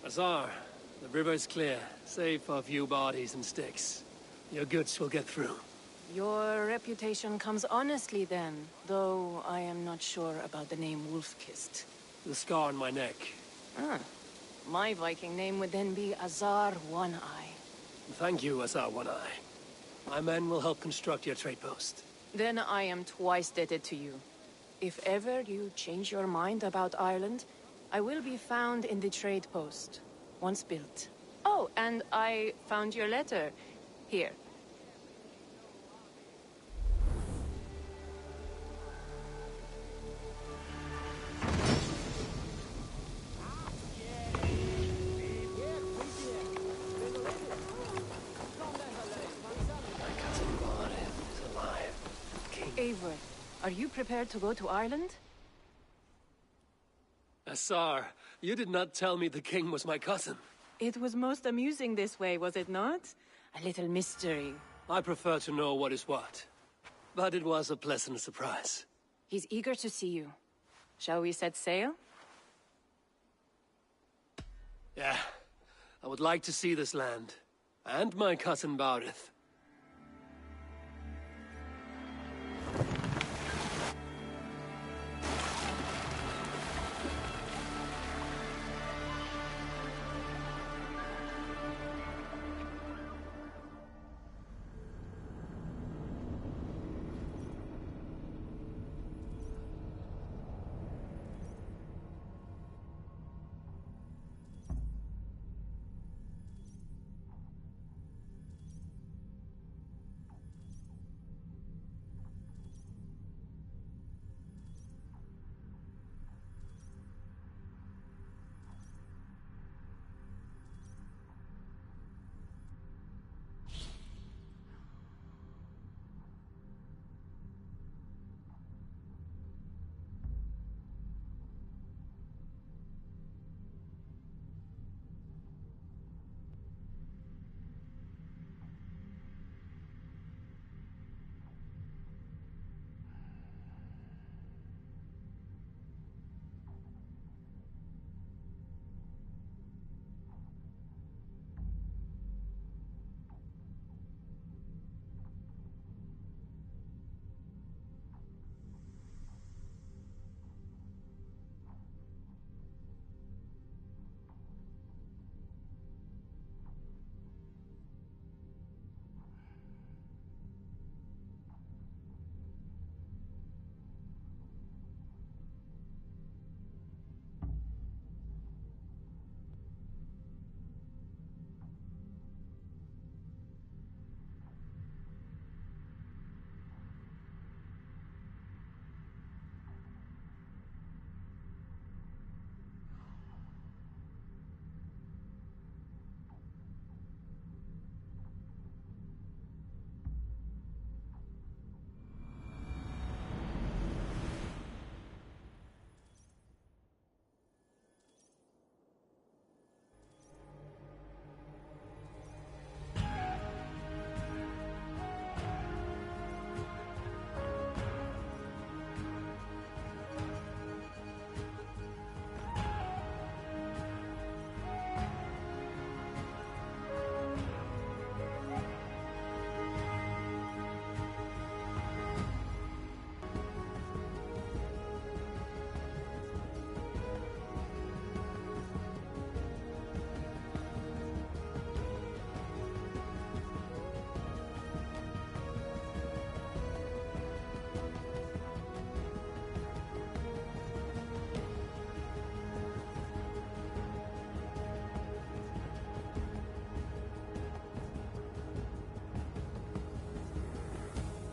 Azar, the river's clear, save for a few bodies and sticks. Your goods will get through. Your reputation comes honestly then, though I am not sure about the name Wolfkist. The scar on my neck. Ah, my Viking name would then be Azar One-Eye. Thank you, Azar One-Eye. My men will help construct your trade post. Then I am twice indebted to you. If ever you change your mind about Ireland, I will be found in the trade post, once built. Oh, and I found your letter. Here. My cousin Bardet is alive. King. Eivor, are you prepared to go to Ireland? Azar, you did not tell me the king was my cousin. It was most amusing this way, was it not? A little mystery. I prefer to know what is what. But it was a pleasant surprise. He's eager to see you. Shall we set sail? Yeah. I would like to see this land. And my cousin Bardet.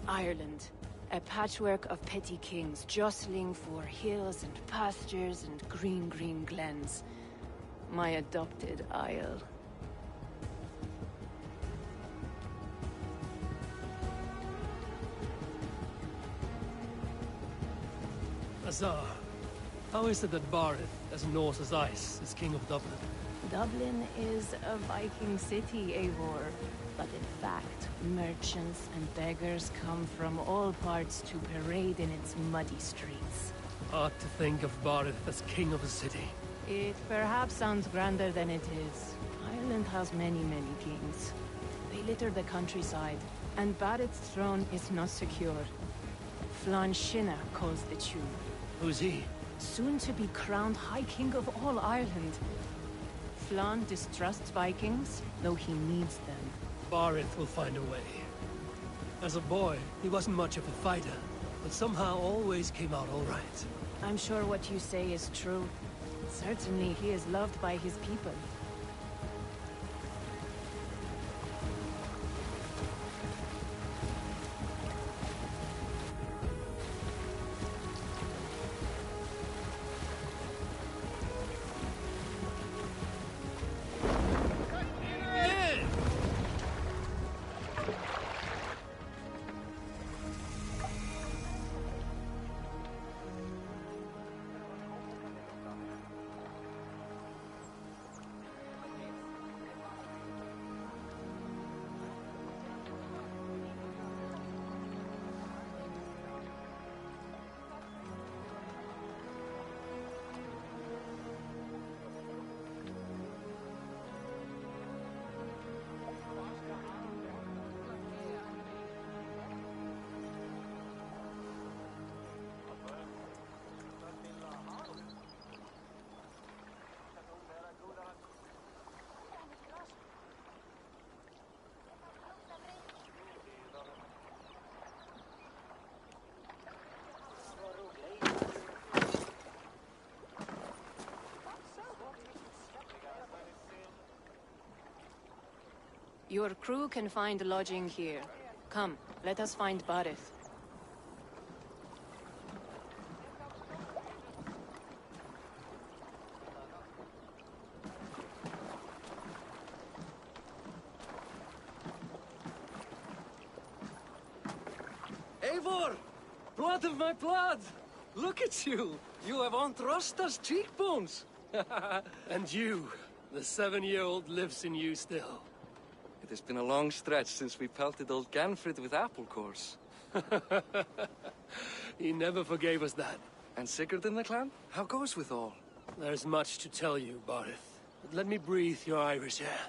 Ireland. A patchwork of petty kings jostling for hills and pastures and green glens. My adopted isle. Azar, how is it that Bardet, as Norse as ice, is king of Dublin? Dublin is a Viking city, Eivor. But in fact, merchants and beggars come from all parts to parade in its muddy streets. Odd to think of Bardet as king of a city. It perhaps sounds grander than it is. Ireland has many kings. They litter the countryside, and Barrett's throne is not secure. Flann Sinna calls the tune. Who's he? Soon to be crowned High King of all Ireland. Flann distrusts Vikings, though he needs them. Barrett will find a way. As a boy, he wasn't much of a fighter, but somehow always came out all right. I'm sure what you say is true. Certainly he is loved by his people. Your crew can find lodging here. Come, let us find Barrett. Eivor! Blood of my blood! Look at you! You have Aunt Rosta's cheekbones! And you, the 7-year-old lives in you still. It has been a long stretch since we pelted old Ganfrid with apple cores. He never forgave us that. And Sigurd in the clan? How goes with all? There's much to tell you, Barrett. But let me breathe your Irish air.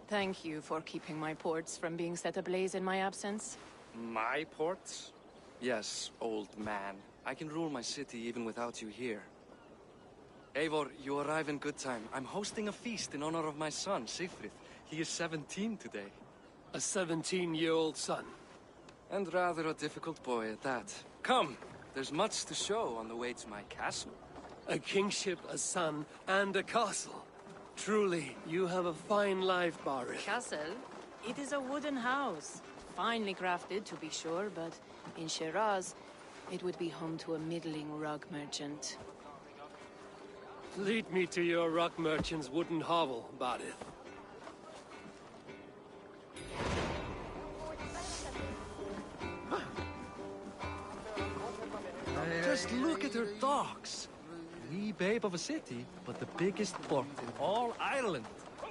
Thank you for keeping my ports from being set ablaze in my absence. My ports? Yes, old man. I can rule my city even without you here. Eivor, you arrive in good time. I'm hosting a feast in honor of my son, Sigfrid. He is 17 today. A 17-year-old son. And rather a difficult boy at that. Come, there's much to show on the way to my castle. A kingship, a son, and a castle. Truly, you have a fine life, Barrett. Castle? It is a wooden house. Finely crafted, to be sure, but in Shiraz, it would be home to a middling rug merchant. Lead me to your rock merchant's wooden hovel, Barrett. Just look at her docks. Wee babe of a city, but the biggest port in all Ireland.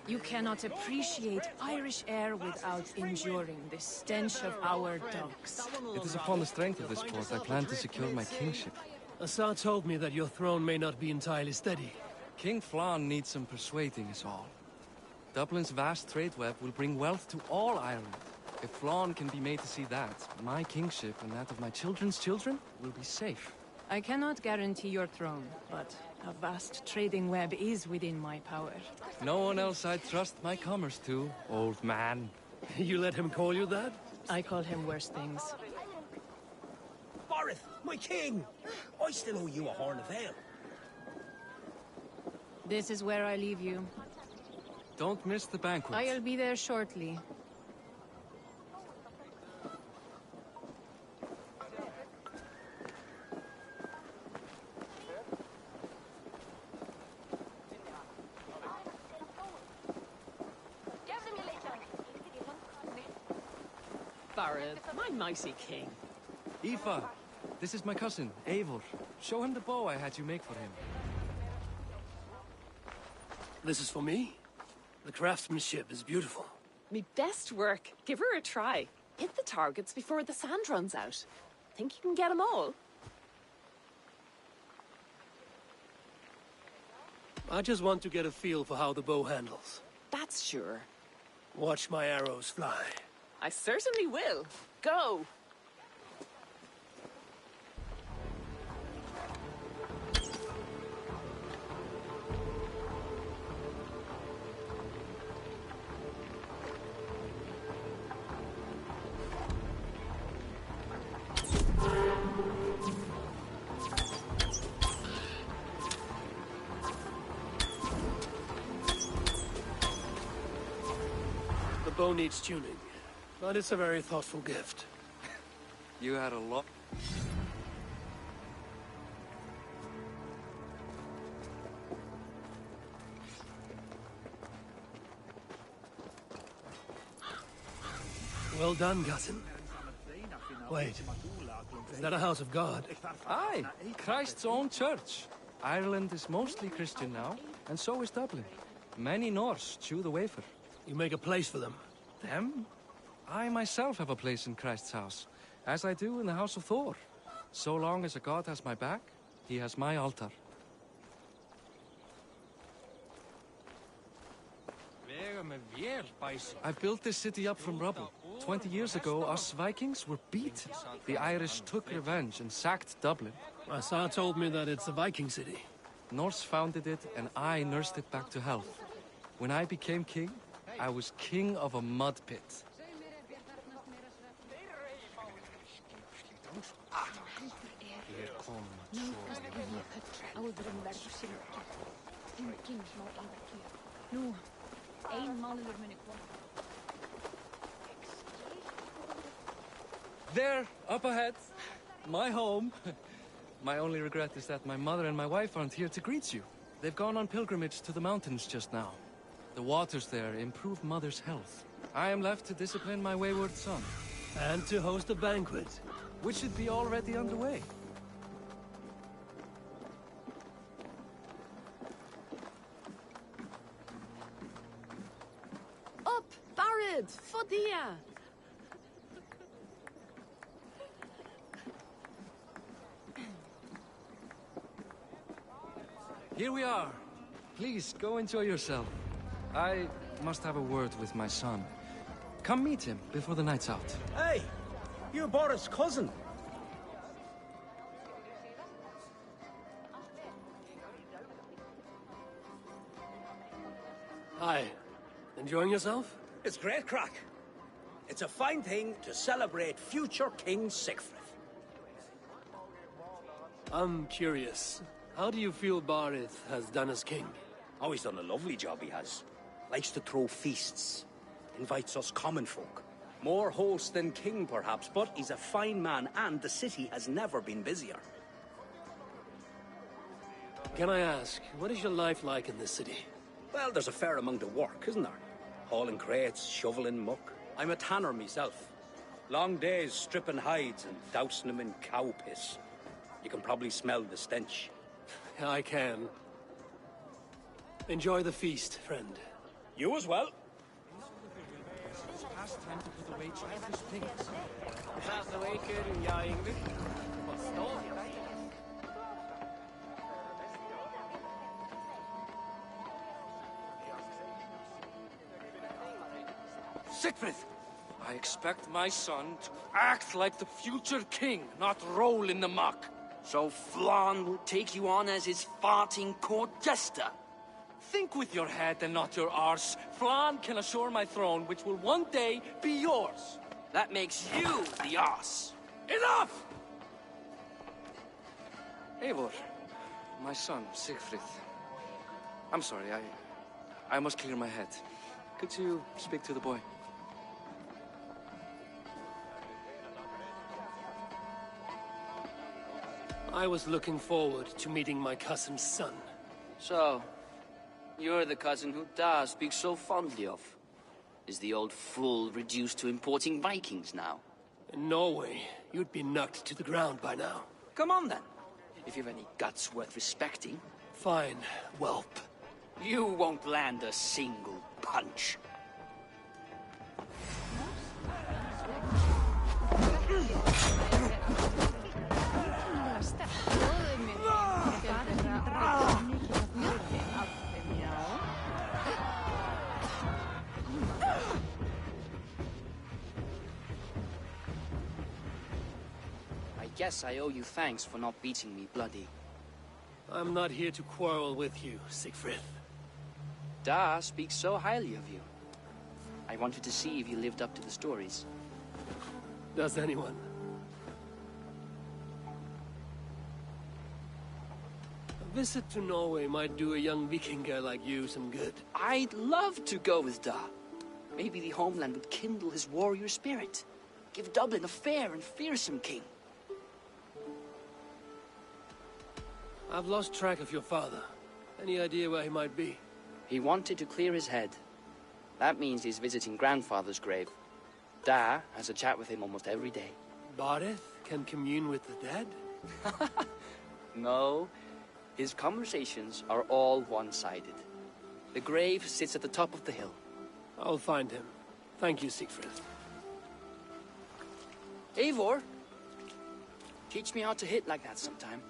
You cannot appreciate Irish air without enduring the stench of our docks. It is upon the strength of this port I plan to secure my kingship. Assar told me that your throne may not be entirely steady. King Flann needs some persuading is all. Dublin's vast trade web will bring wealth to all Ireland. If Flann can be made to see that, my kingship and that of my children's children will be safe. I cannot guarantee your throne, but a vast trading web is within my power. No one else I'd trust my commerce to, old man. You let him call you that? I call him worse things. Barrett, my king! I still owe you a horn of ale. This is where I leave you. Don't miss the banquet. I'll be there shortly. Barrett, my mighty king. Aoife, this is my cousin, Eivor. Show him the bow I had you make for him. This is for me? The craftsmanship is beautiful. Me best work. Give her a try. Hit the targets before the sand runs out. Think you can get them all? I just want to get a feel for how the bow handles. That's sure. Watch my arrows fly. I certainly will. Go! The bow needs tuning, but it's a very thoughtful gift. You had a lot. Well done, cousin. Wait, is that a house of God? Aye, Christ's own church. Ireland is mostly Christian now, and so is Dublin. Many Norse chew the wafer. You make a place for them. Them? I myself have a place in Christ's house, as I do in the house of Thor. So long as a god has my back, he has my altar. I built this city up from rubble. 20 years ago, us Vikings were beaten. The Irish took revenge and sacked Dublin. My Sa told me that it's a Viking city. Norse founded it, and I nursed it back to health. When I became king, I was king of a mud pit. There, up ahead, my home. My only regret is that my mother and my wife aren't here to greet you. They've gone on pilgrimage to the mountains just now. The waters there improve Mother's health. I am left to discipline my wayward son. And to host a banquet. Which should be already underway. Up, Barad, Fodia! Here we are. Please, go enjoy yourself. I must have a word with my son. Come meet him before the night's out. Hey, you're Boris' cousin. Hi. Enjoying yourself? It's great crack. It's a fine thing to celebrate future King Sigfrid. I'm curious. How do you feel Barith has done as king? Oh, he's done a lovely job, he has. Likes to throw feasts. Invites us common folk. More host than king, perhaps, but he's a fine man, and the city has never been busier. Can I ask, what is your life like in this city? Well, there's a fair amount of work, isn't there? Hauling crates, shoveling muck. I'm a tanner myself. Long days stripping hides and dousing them in cow piss. You can probably smell the stench. I can. Enjoy the feast, friend. You as well. It's past time to put away childish things. Sigfrid! I expect my son to act like the future king, not roll in the muck. So Flan will take you on as his farting court jester? Think with your head and not your arse. Flan can assure my throne, which will one day be yours. That makes you the arse. Enough! Eivor, my son, Sigfrid. I'm sorry, I must clear my head. Could you speak to the boy? I was looking forward to meeting my cousin's son. So, you're the cousin who Da speaks so fondly of. Is the old fool reduced to importing Vikings now? In Norway, you'd be knocked to the ground by now. Come on then, if you've any guts worth respecting. Fine, whelp. You won't land a single punch. guess I owe you thanks for not beating me bloody. I'm not here to quarrel with you, Siegfried. Da speaks so highly of you. I wanted to see if you lived up to the stories. Does anyone? A visit to Norway might do a young Vikinger like you some good. I'd love to go with Da. Maybe the homeland would kindle his warrior spirit. Give Dublin a fair and fearsome king. I've lost track of your father. Any idea where he might be? He wanted to clear his head. That means he's visiting grandfather's grave. Da has a chat with him almost every day. Bareth can commune with the dead? No, his conversations are all one-sided. The grave sits at the top of the hill. I'll find him. Thank you, Siegfried. Eivor, teach me how to hit like that sometime.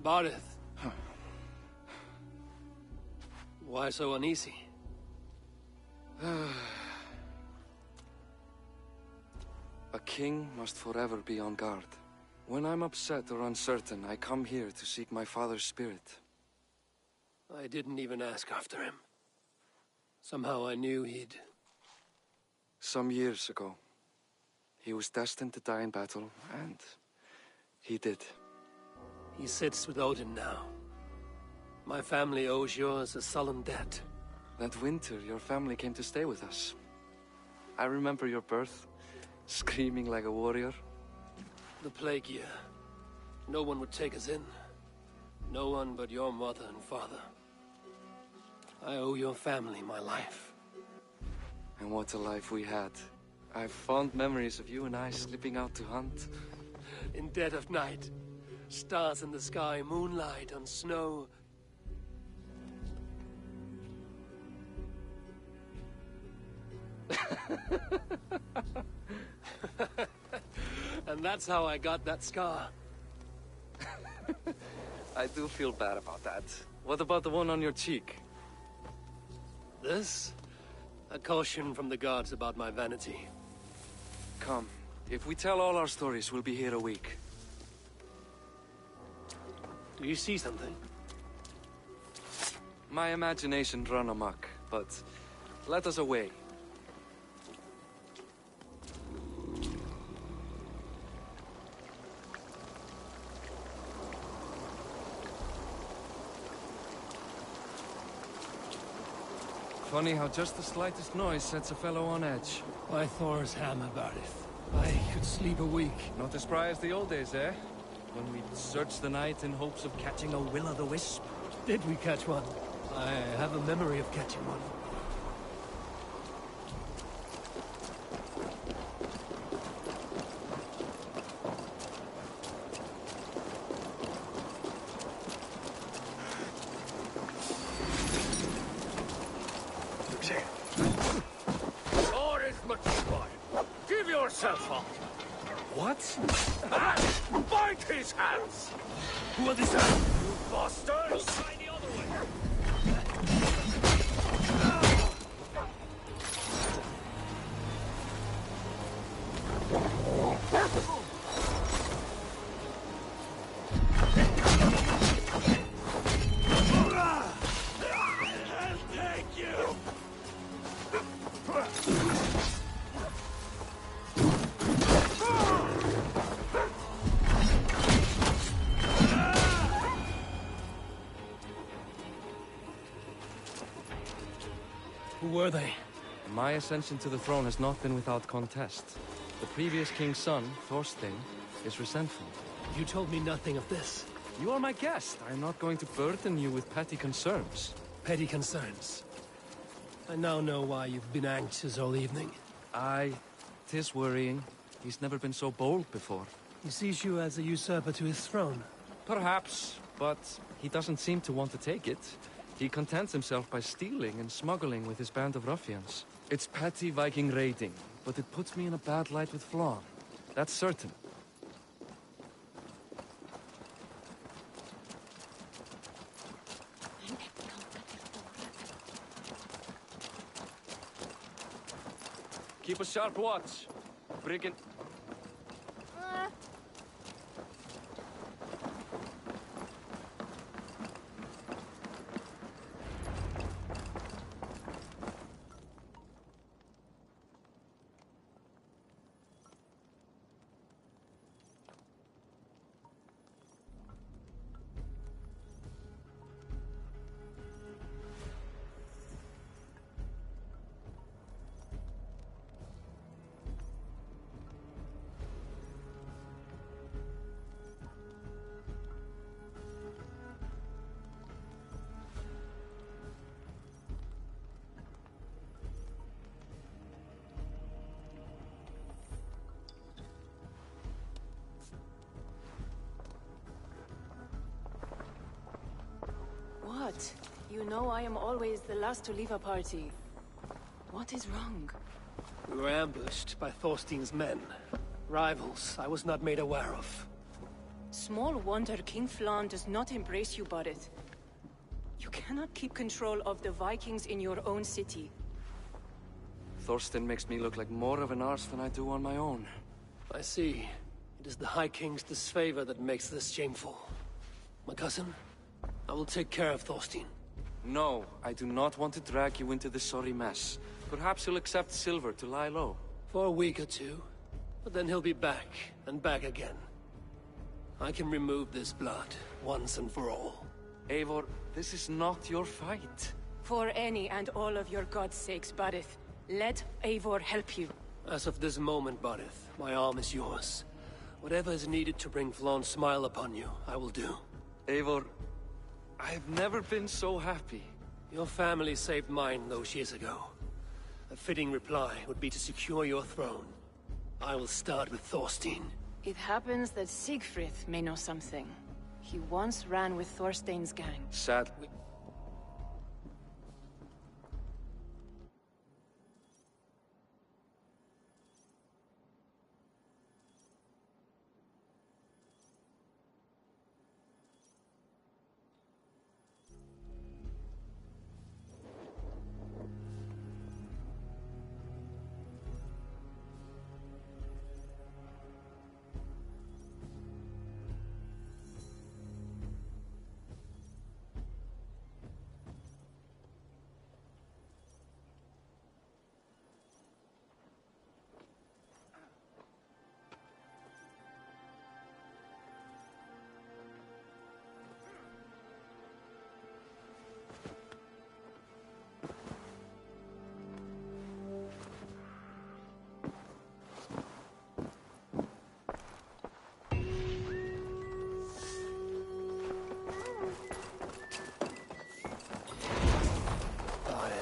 Bareth. Why so uneasy? A king must forever be on guard. When I'm upset or uncertain, I come here to seek my father's spirit. I didn't even ask after him. Somehow I knew he'd... Some years ago, he was destined to die in battle, and he did. He sits with Odin now. My family owes yours a sullen debt. That winter, your family came to stay with us. I remember your birth, screaming like a warrior. The plague year. No one would take us in. No one but your mother and father. I owe your family my life. And what a life we had. I have fond memories of you and I slipping out to hunt. In dead of night. Stars in the sky, moonlight on snow. And that's how I got that scar. I do feel bad about that. What about the one on your cheek? This? A caution from the gods about my vanity. Come. If we tell all our stories, we'll be here a week. Do you see something? My imagination run amok, but let us away. Funny how just the slightest noise sets a fellow on edge. Why Thor's ham about it? I could sleep a week. Not as spry as the old days, eh? When we'd search the night in hopes of catching a will-o'-the-wisp. Did we catch one? I have a memory of catching one. Or is much blood. Give yourself up. What? And bite his hands. Who are these? You bastards! Try the other way. I'll take you! Who were they? My ascension to the throne has not been without contest. The previous king's son, Thorstein, is resentful. You told me nothing of this. You are my guest. I am not going to burden you with petty concerns. Petty concerns. I now know why you've been anxious all evening. Aye, 'tis worrying. He's never been so bold before. He sees you as a usurper to his throne. Perhaps, but he doesn't seem to want to take it. He contents himself by stealing and smuggling with his band of ruffians. It's petty Viking raiding, but it puts me in a bad light with Flann. That's certain. Keep a sharp watch. Brigand... What? You know I am always the last to leave a party. What is wrong? We were ambushed by Thorstein's men. Rivals I was not made aware of. Small wonder King Flann does not embrace you, Barret. You cannot keep control of the Vikings in your own city. Thorstein makes me look like more of an arse than I do on my own. I see. It is the High King's disfavor that makes this shameful. My cousin, I will take care of Thorstein. No, I do not want to drag you into this sorry mess. Perhaps he'll accept silver to lie low. For a week or two. But then he'll be back, and back again. I can remove this blood, once and for all. Eivor, this is not your fight. For any and all of your god's sakes, Barith, let Eivor help you. As of this moment, Barith, my arm is yours. Whatever is needed to bring Flawn's smile upon you, I will do. Eivor, I've never been so happy. Your family saved mine those years ago. A fitting reply would be to secure your throne. I will start with Thorstein. It happens that Siegfried may know something. He once ran with Thorstein's gang. Sadly.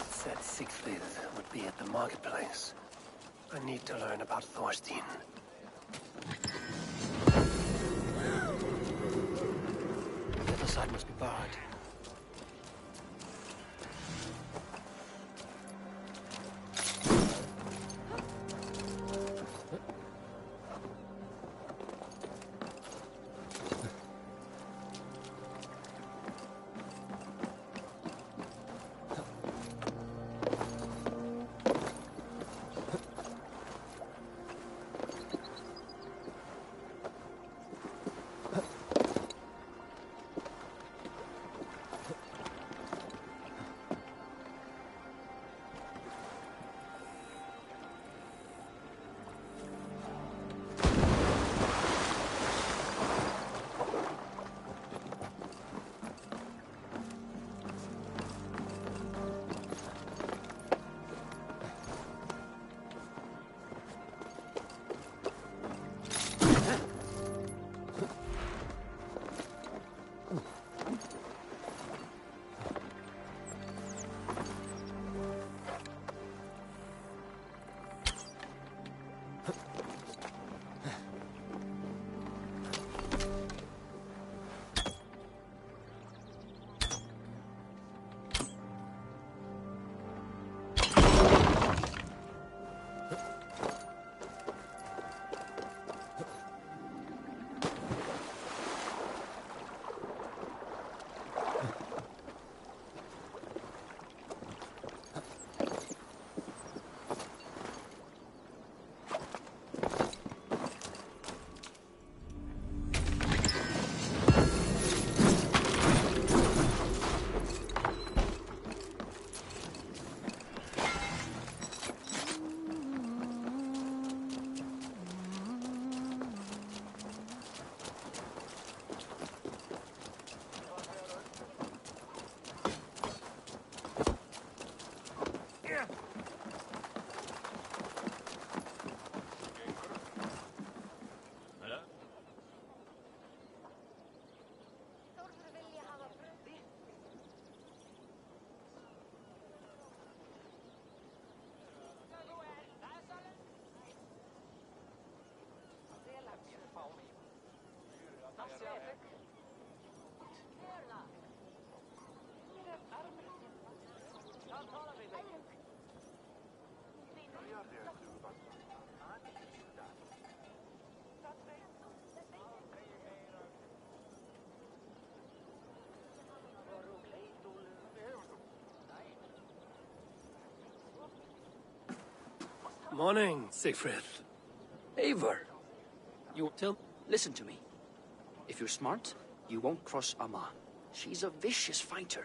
Said Siegfried would be at the marketplace. I need to learn about Thorstein. The other side must be barred. Morning, Siegfried. Eivor, You tell... listen to me. If you're smart, you won't cross Amma. She's a vicious fighter.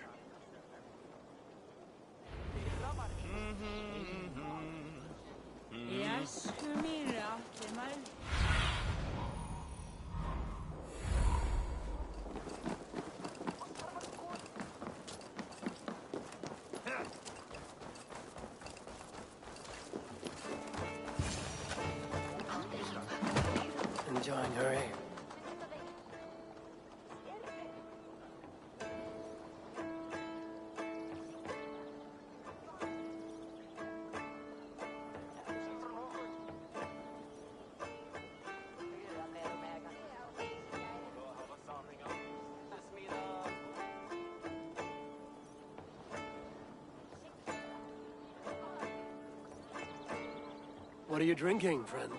What are you drinking, friend?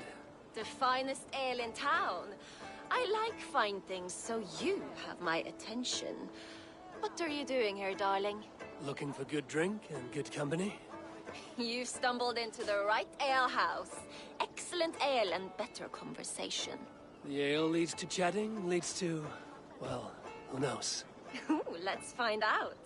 The finest ale in town. I like fine things, so you have my attention. What are you doing here, darling? Looking for good drink and good company? You've stumbled into the right alehouse. Excellent ale and better conversation. The ale leads to chatting, leads to... well, who knows? Ooh, let's find out.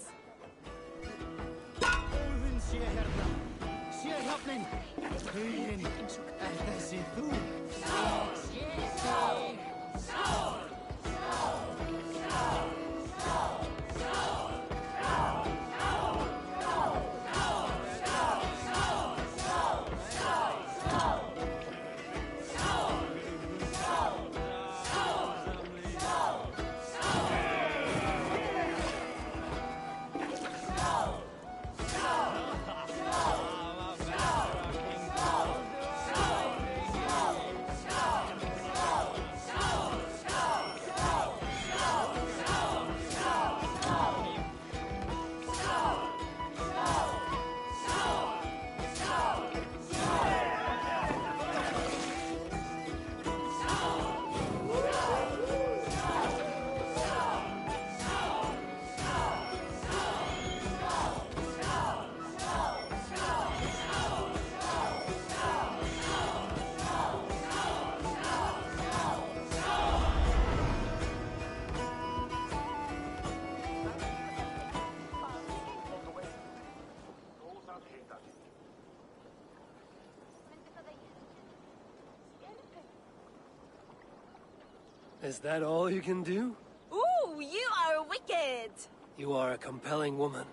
Is that all you can do? Ooh, you are wicked! You are a compelling woman.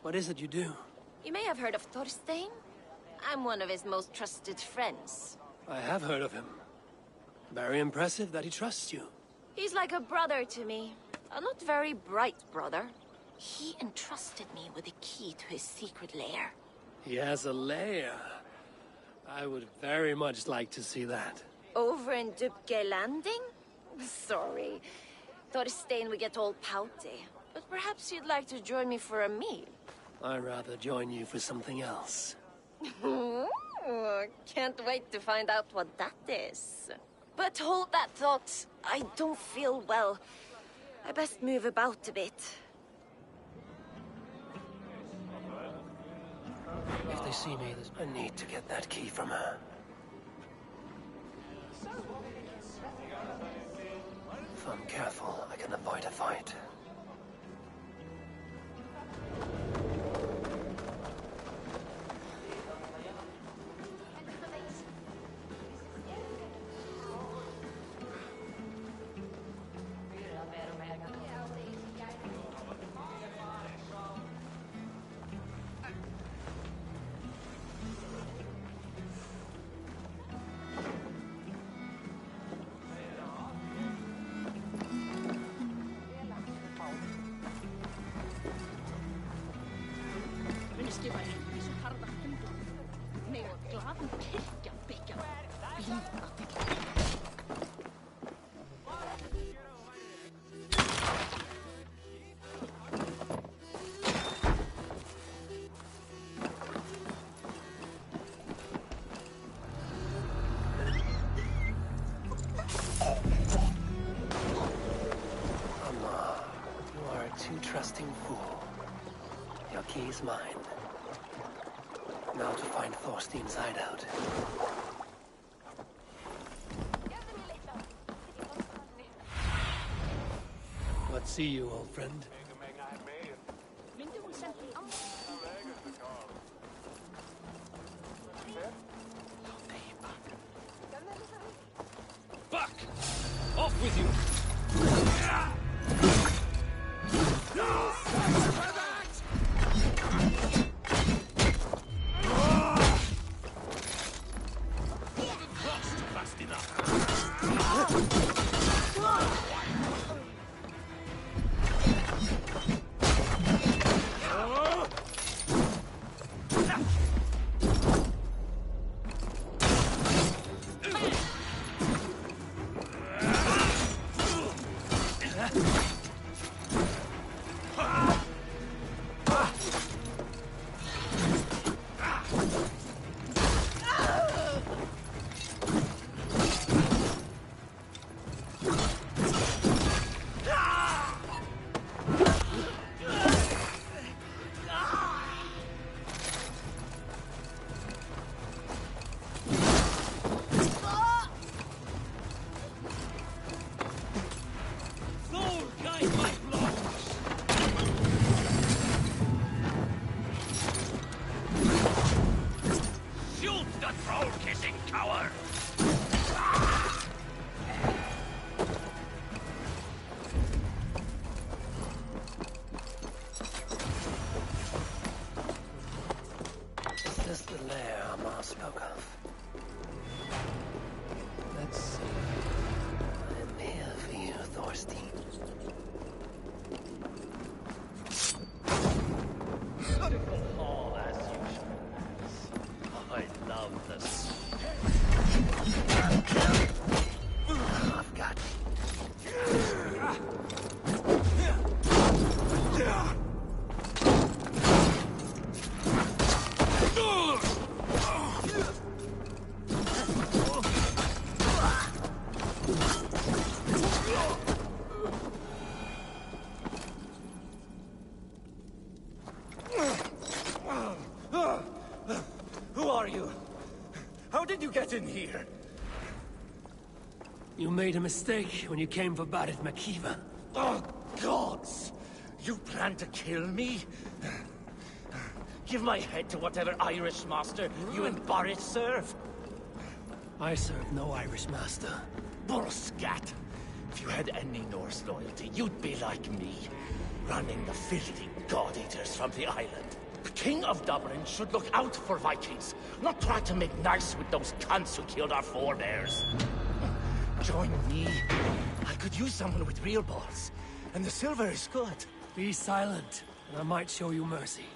What is it you do? You may have heard of Thorstein. I'm one of his most trusted friends. I have heard of him. Very impressive that he trusts you. He's like a brother to me. A not very bright brother. He entrusted me with the key to his secret lair. He has a lair. I would very much like to see that. Over in Dubke Landing? Sorry. Thorstein would get all pouty. But perhaps you'd like to join me for a meal. I'd rather join you for something else. Ooh, can't wait to find out what that is. But hold that thought. I don't feel well. I best move about a bit. If they see me, I need to get that key from her. If I'm careful, I can avoid a fight. Trusting fool. Your key is mine. Now to find Thorstein's hideout. What see you, old friend? Back! Off with you! the throne-kissing coward! Is this the lair Amar spoke of? Let's see. I'm here for you, Thorstein. Beautiful hall as usual. I love this. I've got Who are you? How did you get in here? You made a mistake when you came for Barit Makiva. Oh, gods! You plan to kill me? Give my head to whatever Irish master you and Boris serve. I serve no Irish master. Bullscat! If you had any Norse loyalty, you'd be like me, running the filthy god-eaters from the island. The King of Dublin should look out for Vikings, not try to make nice with those cunts who killed our forebears. Join me. I could use someone with real balls, and the silver is good. Be silent, and I might show you mercy.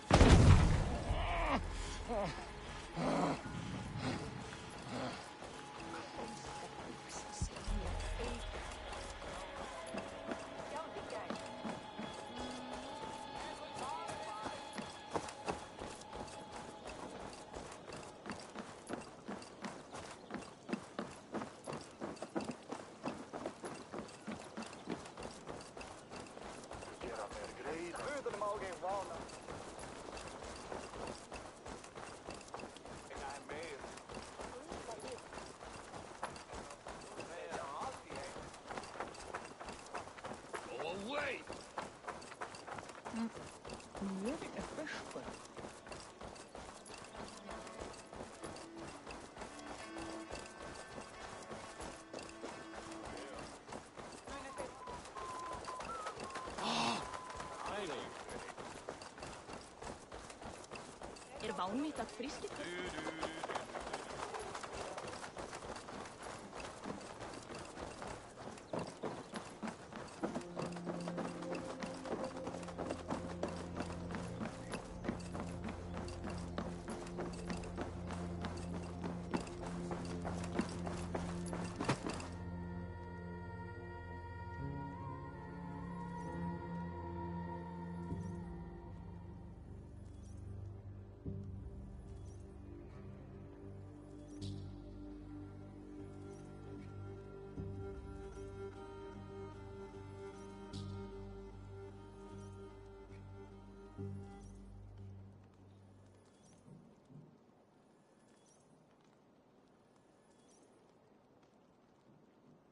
var hun litt frisk.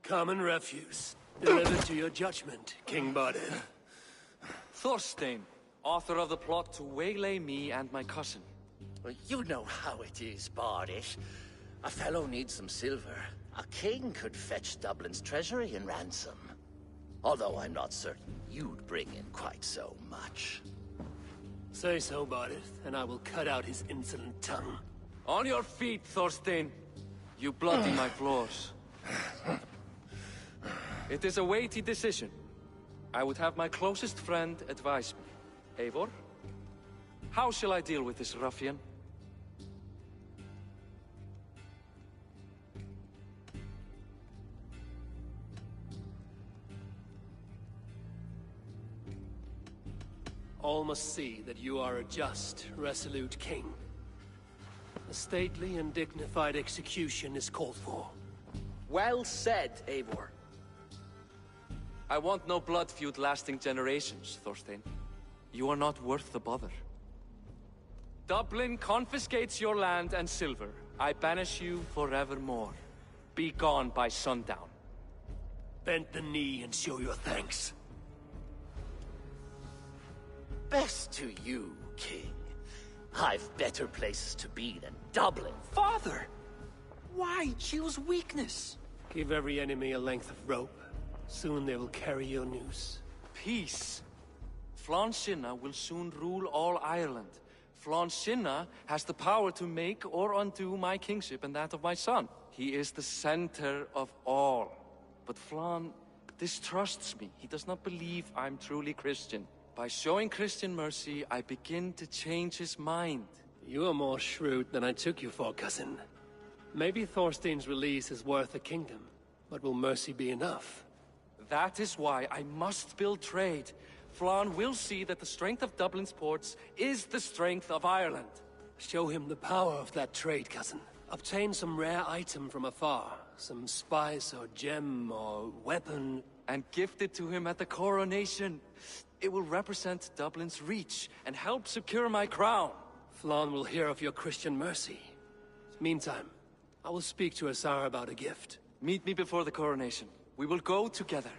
Common refuse. Delivered to your judgment, King Badir. Thorstein, author of the plot to waylay me and my cousin. Well, you know how it is, Bardish. A fellow needs some silver. A king could fetch Dublin's treasury in ransom. Although I'm not certain you'd bring in quite so much. Say so, Badir, and I will cut out his insolent tongue. On your feet, Thorstein. You bloody my floors. It is a weighty decision. I would have my closest friend advise me. Eivor, how shall I deal with this ruffian? All must see that you are a just, resolute king. A stately and dignified execution is called for. Well said, Eivor. I want no blood feud lasting generations, Thorstein. You are not worth the bother. Dublin confiscates your land and silver. I banish you forevermore. Be gone by sundown. Bend the knee and show your thanks. Best to you, King. I've better places to be than Dublin. Father! Why choose weakness? Give every enemy a length of rope. Soon they will carry your news. Peace. Flann Sinna will soon rule all Ireland. Flann Sinna has the power to make or undo my kingship and that of my son. He is the center of all. But Flann distrusts me. He does not believe I'm truly Christian. By showing Christian mercy, I begin to change his mind. You are more shrewd than I took you for, cousin. Maybe Thorstein's release is worth a kingdom, but will mercy be enough? That is why I must build trade. Flann will see that the strength of Dublin's ports is the strength of Ireland. Show him the power of that trade, cousin. Obtain some rare item from afar. Some spice or gem or weapon. And gift it to him at the coronation. It will represent Dublin's reach and help secure my crown. Flann will hear of your Christian mercy. Meantime, I will speak to Asar about a gift. Meet me before the coronation. We will go together.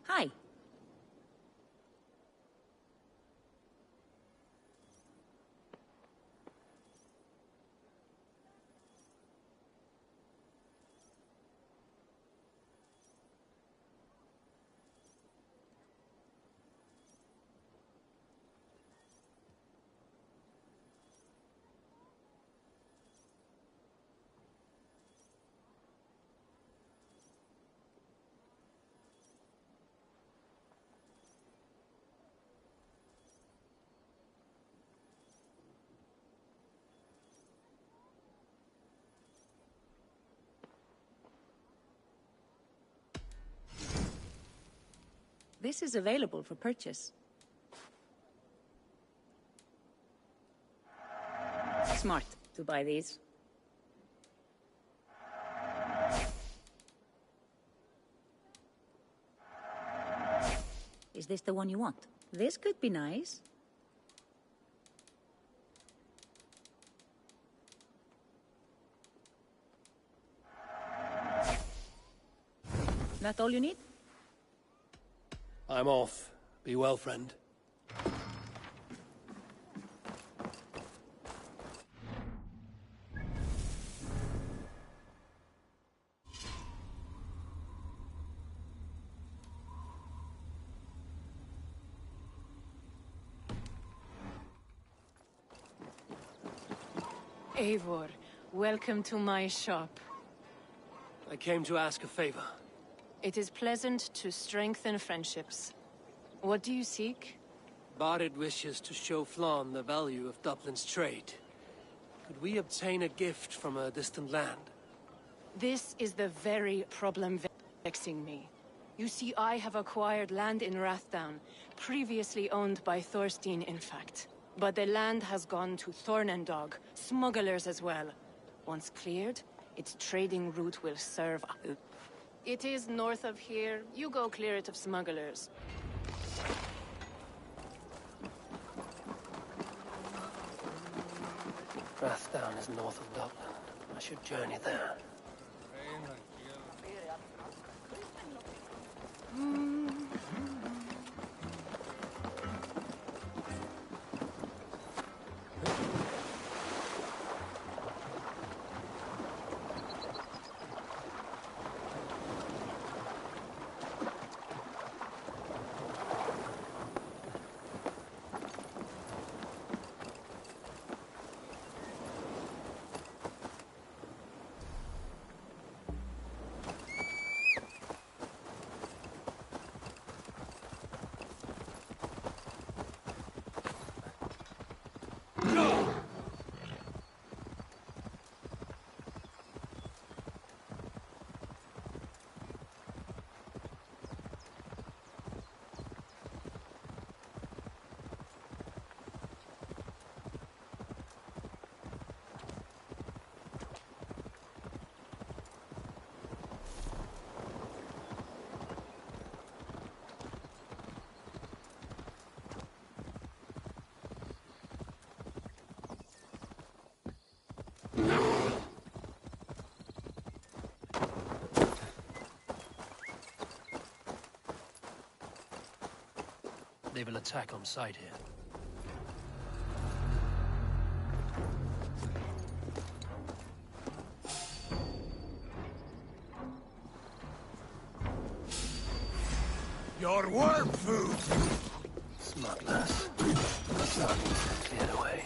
Hi. This is available for purchase. Smart to buy these. Is this the one you want? This could be nice. That all you need? I'm off. Be well, friend. Eivor, welcome to my shop. I came to ask a favor. It is pleasant to strengthen friendships. What do you seek? Barid wishes to show Flann the value of Dublin's trade. Could we obtain a gift from a distant land? This is the very problem vexing me. You see, I have acquired land in Rathdown, previously owned by Thorstein, in fact. But the land has gone to Thornendog, smugglers as well. Once cleared, its trading route will serve... It is north of here. You go clear it of smugglers. Rathdown is north of Dublin. I should journey there. they will attack on sight here. Your worm food! Smugglers. Let's not cleared away.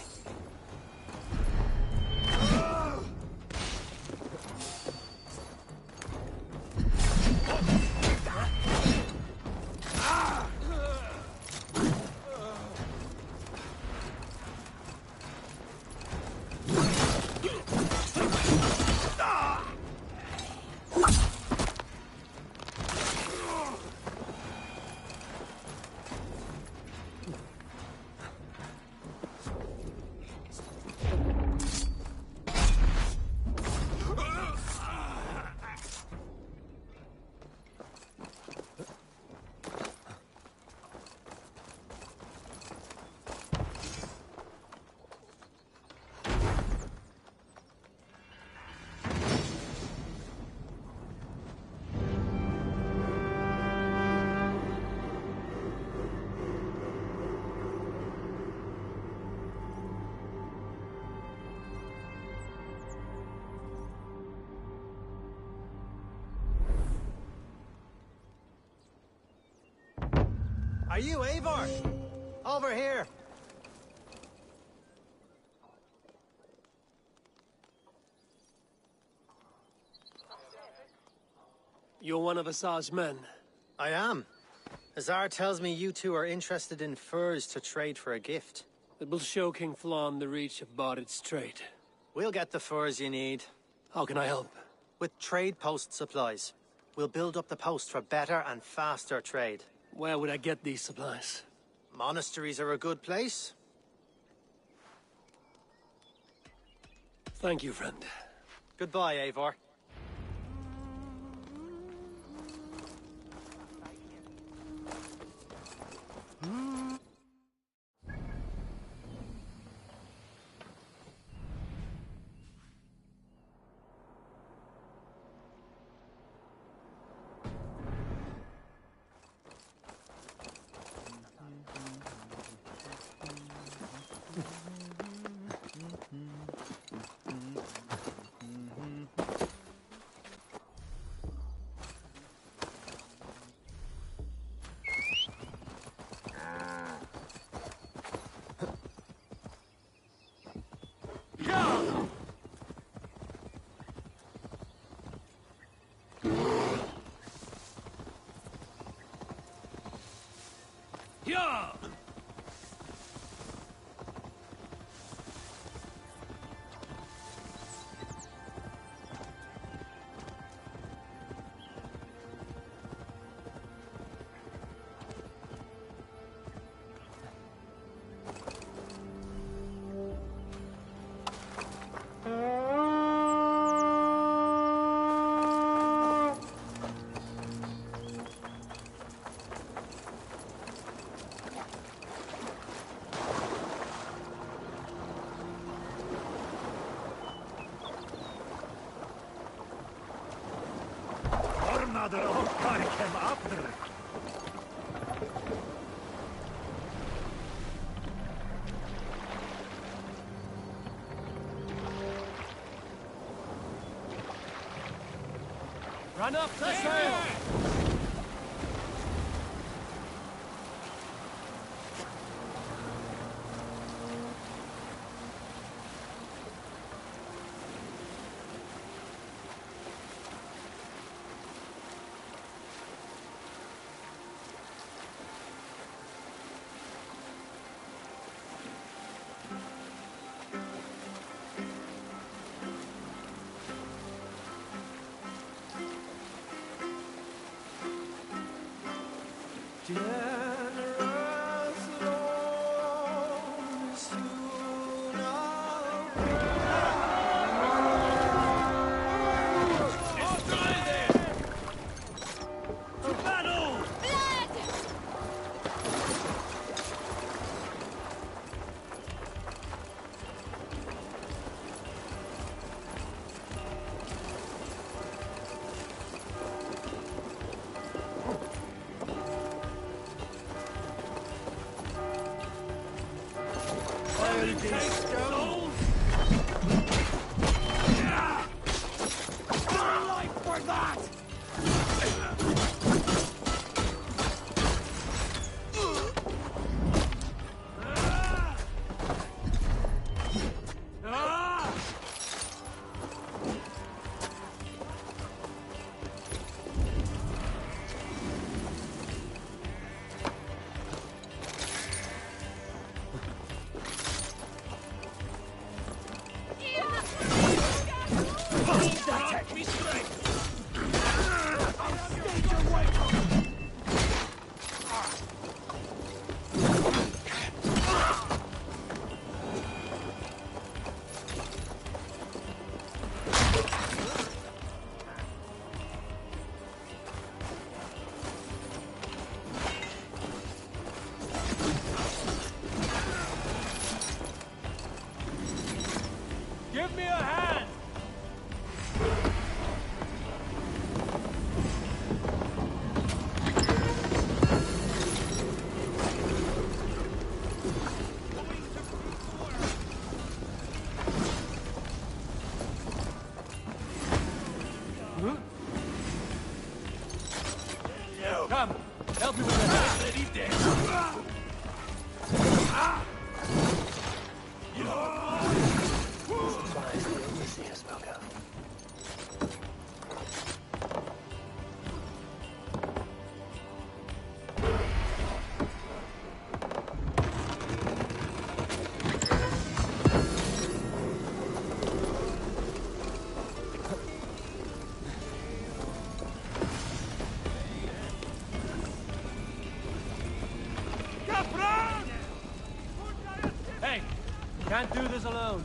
Are you Eivor? Over here. You're one of Azar's men. I am. Azar tells me you two are interested in furs to trade for a gift. It will show King Flann the reach of Bardet's trade. We'll get the furs you need. How can I help? With trade post supplies. We'll build up the post for better and faster trade. Where would I get these supplies? Monasteries are a good place. Thank you, friend. Goodbye, Eivor. Yeah! Run up the sail! Give me a hand! Come, help me with that. Let eat this. Supplies the overseer spoke of. Hey, can't do this alone.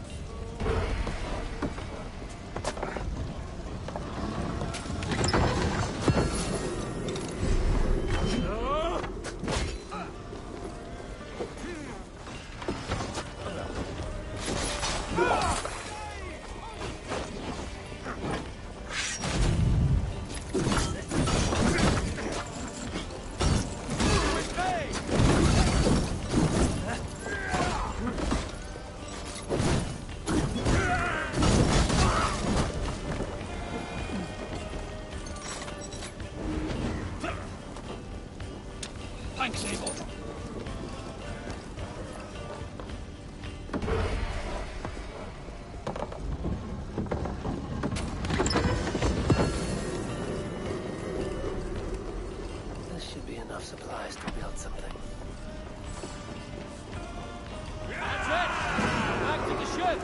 Thanks, Abel. This should be enough supplies to build something. That's it! Back to the ship!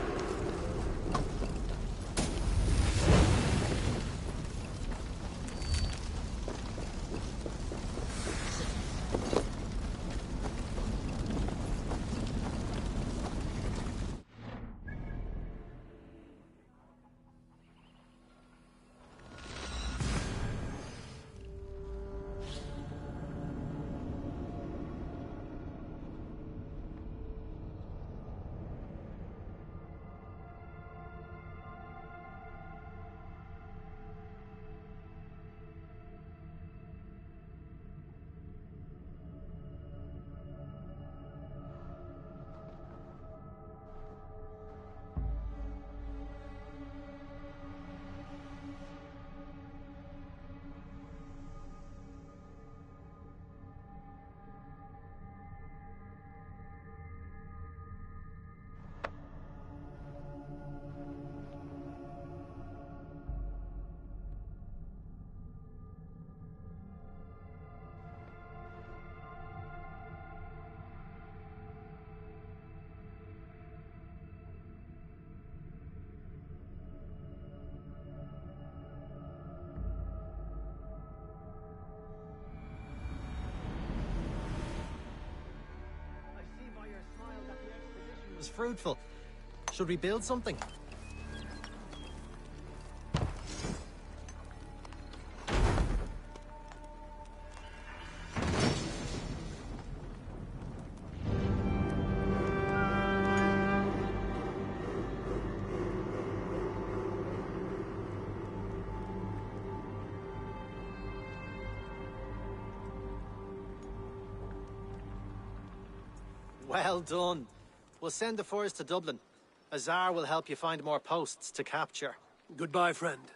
Was fruitful. Should we build something? Well done. We'll send the furs to Dublin. Azar will help you find more posts to capture. Goodbye, friend.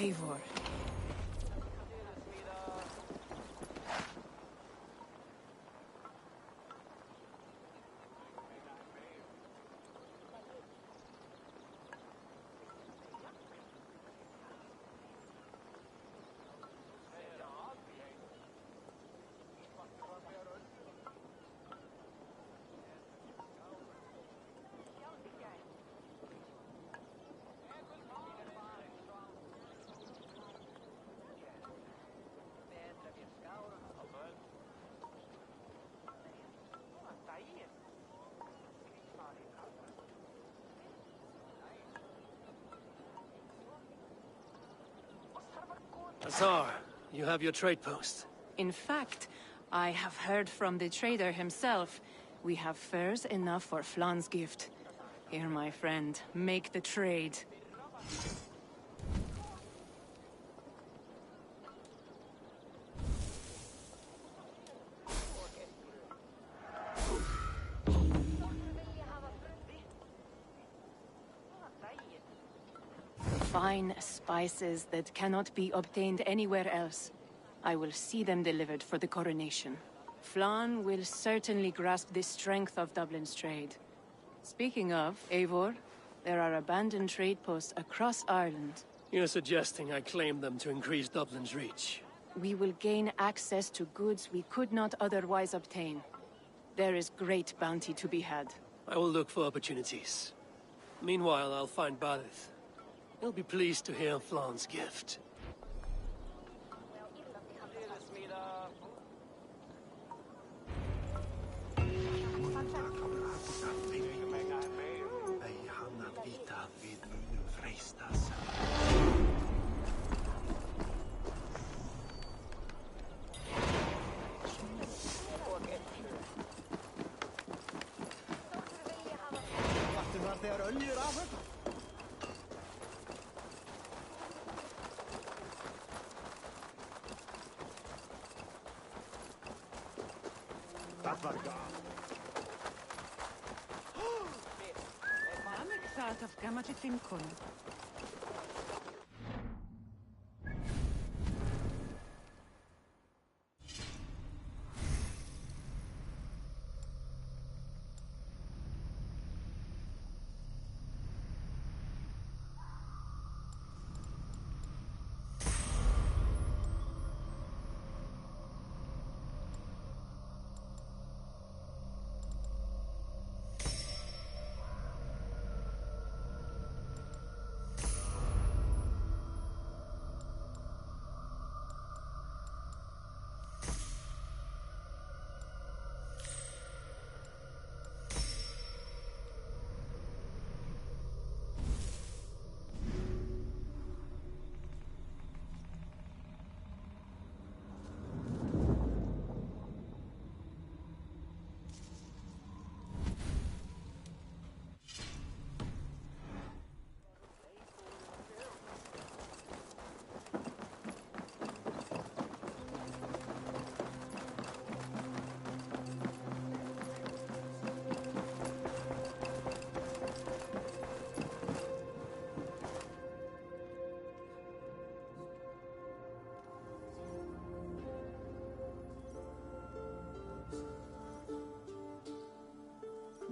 Eivor. Azar, you have your trade post. In fact, I have heard from the trader himself. We have furs enough for Flan's gift. Here, my friend, make the trade. Fine spices that cannot be obtained anywhere else. I will see them delivered for the coronation. Flan will certainly grasp the strength of Dublin's trade. Speaking of, Eivor, there are abandoned trade posts across Ireland. You're suggesting I claim them to increase Dublin's reach. We will gain access to goods we could not otherwise obtain. There is great bounty to be had. I will look for opportunities. Meanwhile, I'll find Balith. He'll be pleased to hear Flan's gift.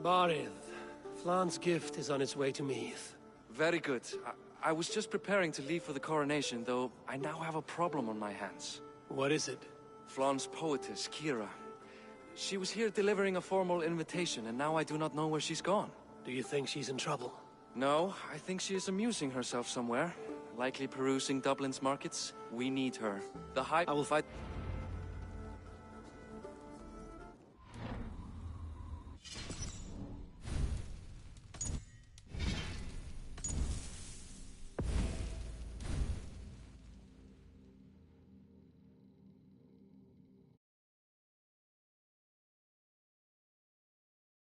Barith, Flan's gift is on its way to Meath. Very good. I was just preparing to leave for the coronation, though I now have a problem on my hands. What is it? Flan's poetess, Kira. She was here delivering a formal invitation, and now I do not know where she's gone. Do you think she's in trouble? No, I think she is amusing herself somewhere. Likely perusing Dublin's markets. We need her. I will fight...